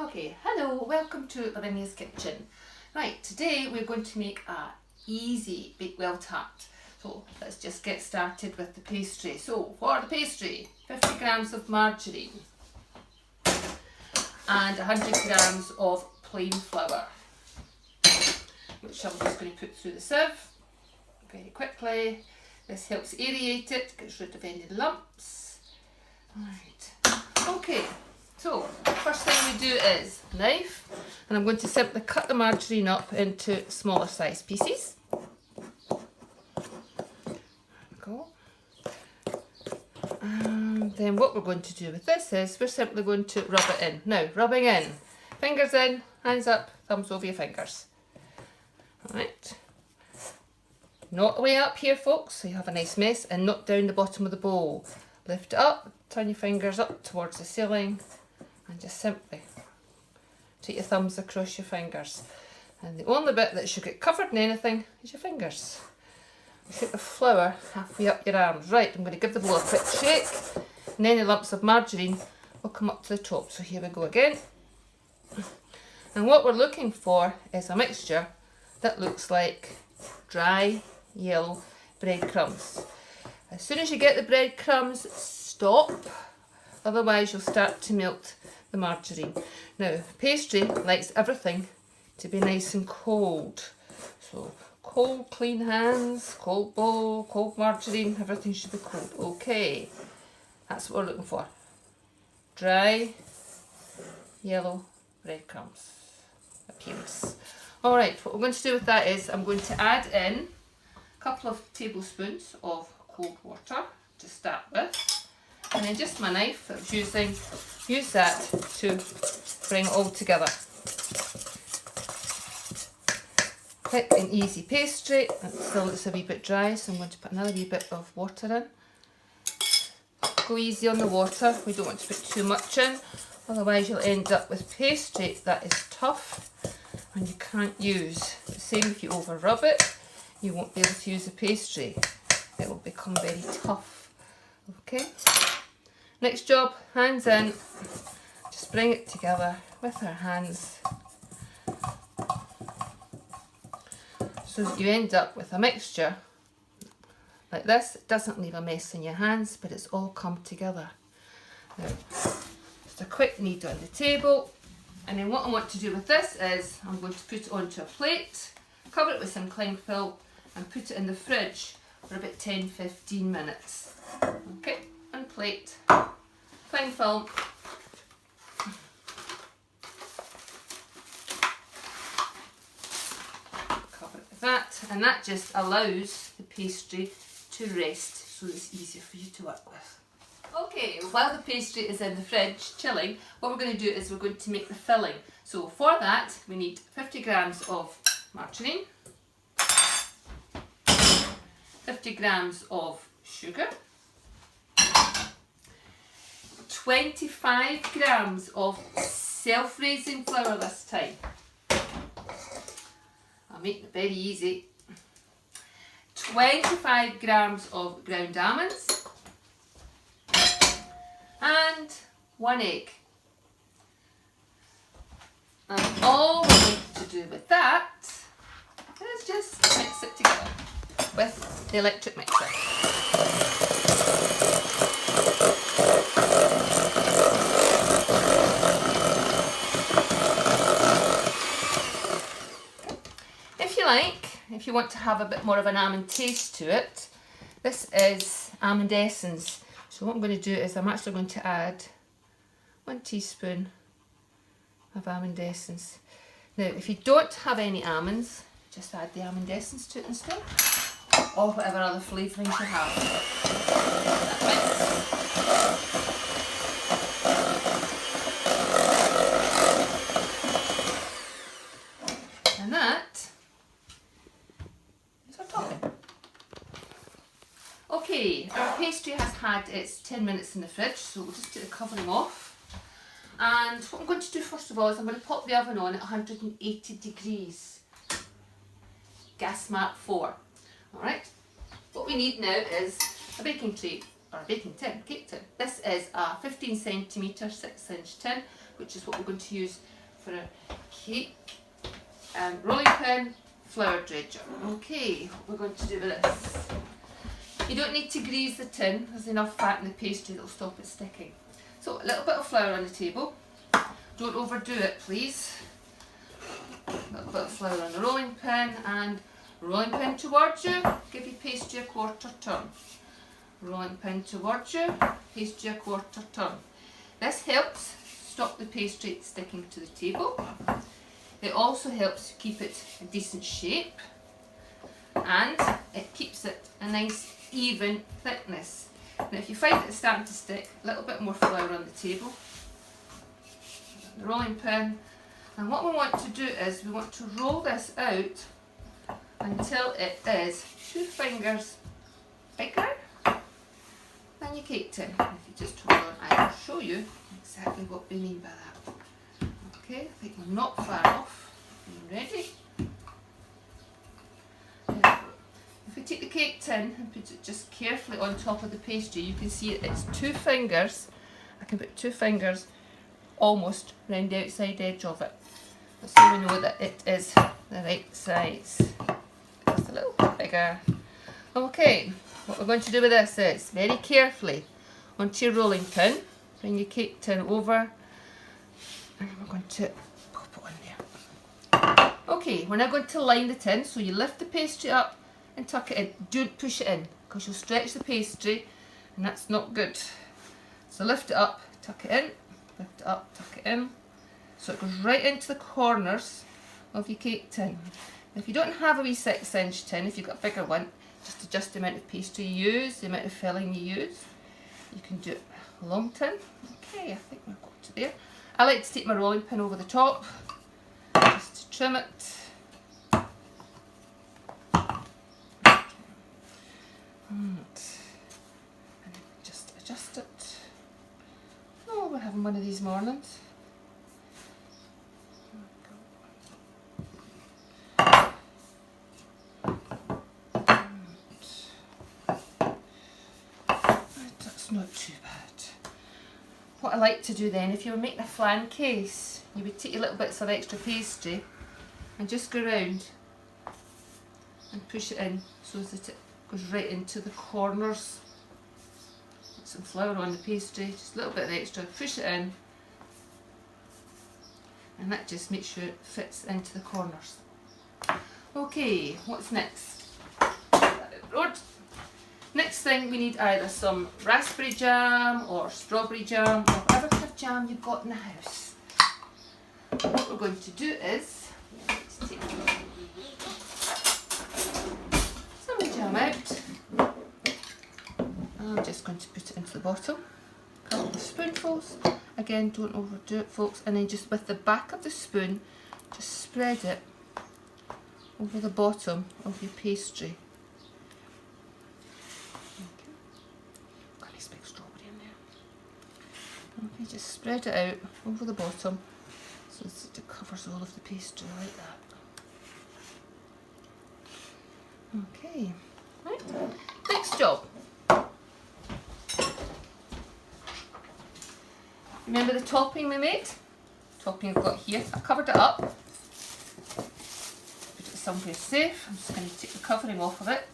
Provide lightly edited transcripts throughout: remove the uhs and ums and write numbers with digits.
Okay, hello, welcome to Lavinia's kitchen. Right, today we're going to make a easy Bakewell Tart. So let's just get started with the pastry. So for the pastry, 50 grams of margarine and 100 grams of plain flour, which I'm just going to put through the sieve very quickly. This helps aerate it, gets rid of any lumps. Alright, okay. So, first thing we do is a knife, and I'm going to simply cut the margarine up into smaller size pieces. There we go. And then what we're going to do with this is we're simply going to rub it in. Now, rubbing in. Fingers in, hands up, thumbs over your fingers. Alright. Not way up here, folks, so you have a nice mess, and not down the bottom of the bowl. Lift it up, turn your fingers up towards the ceiling, and just simply take your thumbs across your fingers. And the only bit that should get covered in anything is your fingers. Put the flour halfway up your arms. Right, I'm going to give the bowl a quick shake, and any lumps of margarine will come up to the top. So here we go again. And what we're looking for is a mixture that looks like dry yellow breadcrumbs. As soon as you get the breadcrumbs, stop, otherwise you'll start to melt the margarine. Now, pastry likes everything to be nice and cold. So, cold, clean hands, cold bowl, cold margarine, everything should be cold. Okay, that's what we're looking for. Dry, yellow breadcrumbs appearance. Alright, what we're going to do with that is I'm going to add in a couple of tablespoons of cold water to start with. And then just my knife that I was using, use that to bring it all together. Quick and easy pastry, and still it's a wee bit dry, so I'm going to put another wee bit of water in. Go easy on the water, we don't want to put too much in, otherwise you'll end up with pastry that is tough and you can't use. The same if you over rub it, you won't be able to use the pastry, it will become very tough. Okay. Next job, hands in, just bring it together with our hands so that you end up with a mixture like this. It doesn't leave a mess in your hands, but it's all come together. Now, just a quick knead on the table, and then what I want to do with this is I'm going to put it onto a plate, cover it with some cling film and put it in the fridge for about 10-15 minutes. Okay. And plate, cling film, cover it with that, and that just allows the pastry to rest so it's easier for you to work with. Okay, while the pastry is in the fridge chilling, what we're going to do is we're going to make the filling. So for that we need 50 grams of margarine, 50 grams of sugar, 25 grams of self-raising flour this time. I'll make it very easy. 25 grams of ground almonds and 1 egg. And all we need to do with that is just mix it together with the electric mixer. If you want to have a bit more of an almond taste to it, this is almond essence. So what I'm going to do is I'm actually going to add 1 teaspoon of almond essence. Now, if you don't have any almonds, just add the almond essence to it instead, or whatever other flavourings you have. And that okay, our pastry has had its 10 minutes in the fridge, so we'll just take the covering off. And what I'm going to do first of all is I'm going to pop the oven on at 180 degrees, gas mark 4. Alright, what we need now is a baking tray, or a baking tin, cake tin. This is a 15 centimetre 6-inch tin, which is what we're going to use for a cake. Rolling pin, flour dredger. Okay, what we're going to do with this. You don't need to grease the tin, there's enough fat in the pastry that will stop it sticking. So a little bit of flour on the table. Don't overdo it, please. A little bit of flour on the rolling pin, and rolling pin towards you, give your pastry a quarter turn. Rolling pin towards you, pastry a quarter turn. This helps stop the pastry sticking to the table. It also helps keep it a decent shape, and it keeps it a nice even thickness. Now if you find it's starting to stick, a little bit more flour on the table, the rolling pin, and what we want to do is we want to roll this out until it is 2 fingers bigger than your cake tin. If you just hold on, I will show you exactly what we mean by that. Okay, I think we're not far off. Are you ready? If we take the cake tin and put it just carefully on top of the pastry, you can see it's 2 fingers. I can put 2 fingers almost round the outside edge of it. So we know that it is the right size. Just a little bit bigger. Okay, what we're going to do with this is very carefully onto your rolling pin, bring your cake tin over, and we're going to pop it on there. Okay, we're now going to line the tin, so you lift the pastry up and tuck it in. Don't push it in because you'll stretch the pastry and that's not good. So lift it up, tuck it in, lift it up, tuck it in, so it goes right into the corners of your cake tin. If you don't have a wee 6-inch tin, if you've got a bigger one, just adjust the amount of pastry you use, the amount of filling you use. You can do it a long tin. Okay, I think we've got to there. I like to take my rolling pin over the top, just to trim it. And just adjust it. Oh, we're having one of these mornings. That's not too bad. What I like to do then, if you were making a flan case, you would take your little bits of extra pastry and just go round and push it in so that it goes right into the corners. Put some flour on the pastry, just a little bit of extra, push it in, and that just makes sure it fits into the corners. Okay, what's next? Next thing, we need either some raspberry jam or strawberry jam or whatever kind of jam you've got in the house. What we're going to do is, let's take some jam out. I'm just going to put it into the bottom, a couple of spoonfuls. Again, don't overdo it, folks, and then just with the back of the spoon, just spread it over the bottom of your pastry. Okay, just spread it out over the bottom so that it covers all of the pastry like that. Okay, right, next job. Remember the topping we made? Topping I've got here. I covered it up, put it somewhere safe. I'm just going to take the covering off of it.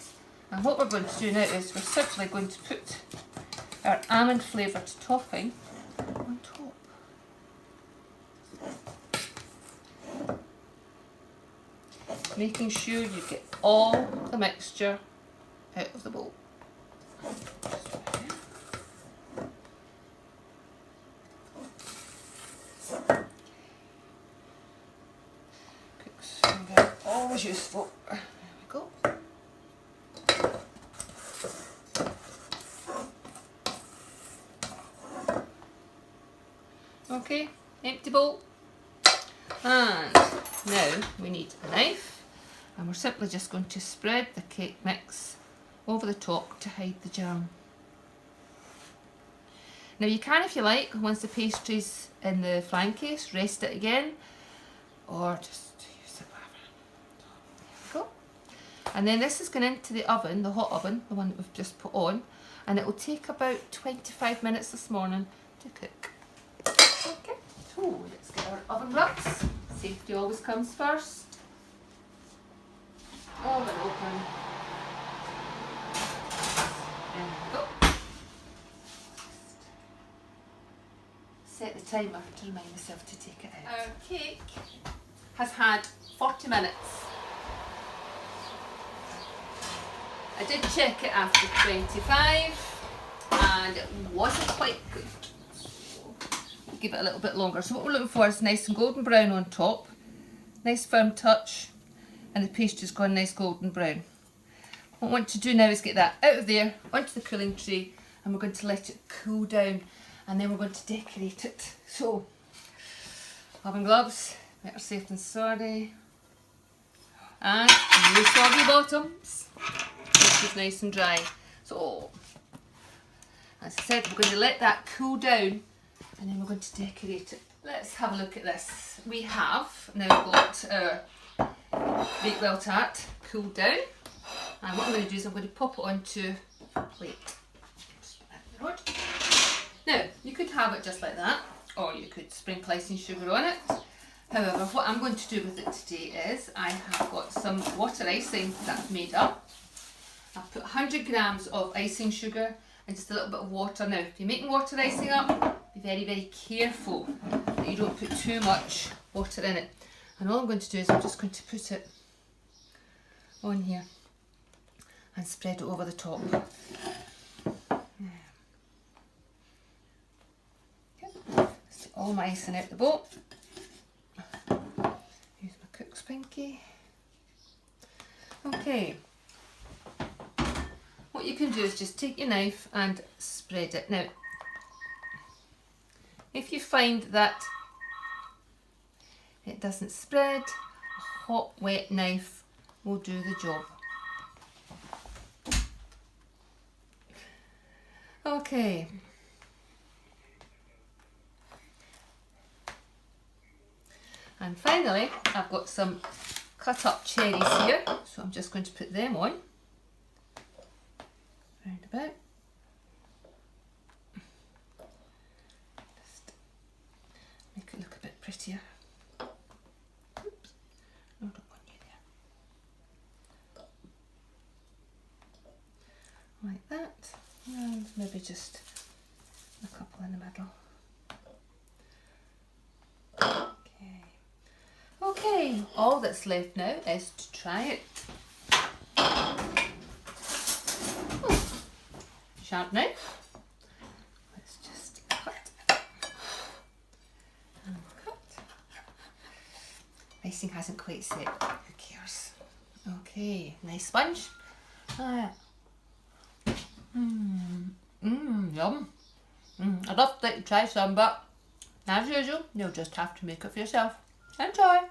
And what we're going to do now is we're simply going to put our almond flavoured topping on top. Making sure you get all the mixture out of the bowl. Cook's finger, always useful. There we go. Okay, empty bowl. And now we need a knife, and we're simply just going to spread the cake mix over the top to hide the jam. Now you can, if you like, once the pastry's in the flan case, rest it again, or just use it whatever. There we go. And then this is going into the oven, the hot oven, the one that we've just put on, and it will take about 25 minutes this morning to cook. Okay, so let's get our oven gloves. Safety always comes first. Oven open. There we go. Set the timer to remind myself to take it out. Our cake has had 40 minutes. I did check it after 25 and it wasn't quite good. So we'll give it a little bit longer. So what we're looking for is nice and golden brown on top, nice firm touch, and the pastry's gone nice golden brown. What I want to do now is get that out of there, onto the cooling tray, and we're going to let it cool down, and then we're going to decorate it. So, oven gloves, better safe than sorry, and no soggy bottoms. This is nice and dry. So, as I said, we're going to let that cool down, and then we're going to decorate it. Let's have a look at this. We have now got our Bakewell Tart cooled down, and what I'm going to do is I'm going to pop it onto a plate. Just put that in the road. Now, you could have it just like that, or you could sprinkle icing sugar on it. However, what I'm going to do with it today is I have got some water icing that I've made up. I've put 100 grams of icing sugar and just a little bit of water. Now, if you're making water icing up, be very, very careful that you don't put too much water in it. And all I'm going to do is I'm just going to put it on here and spread it over the top. Stick all my icing out the bowl. Use my cook's pinky. Okay. What you can do is just take your knife and spread it. Now, if you find that it doesn't spread, a hot wet knife will do the job. Okay. And finally, I've got some cut up cherries here, so I'm just going to put them on. Round about. Just make it look a bit prettier. Oops. No, don't want you there. Like that. And maybe just a couple in the middle. Okay. Okay, all that's left now is to try it. Sharp knife. Let's just cut and cut. Icing hasn't quite set. Who cares? Okay, nice sponge. Yum. I'd love to let you try some, but as usual, you'll just have to make it for yourself. Enjoy!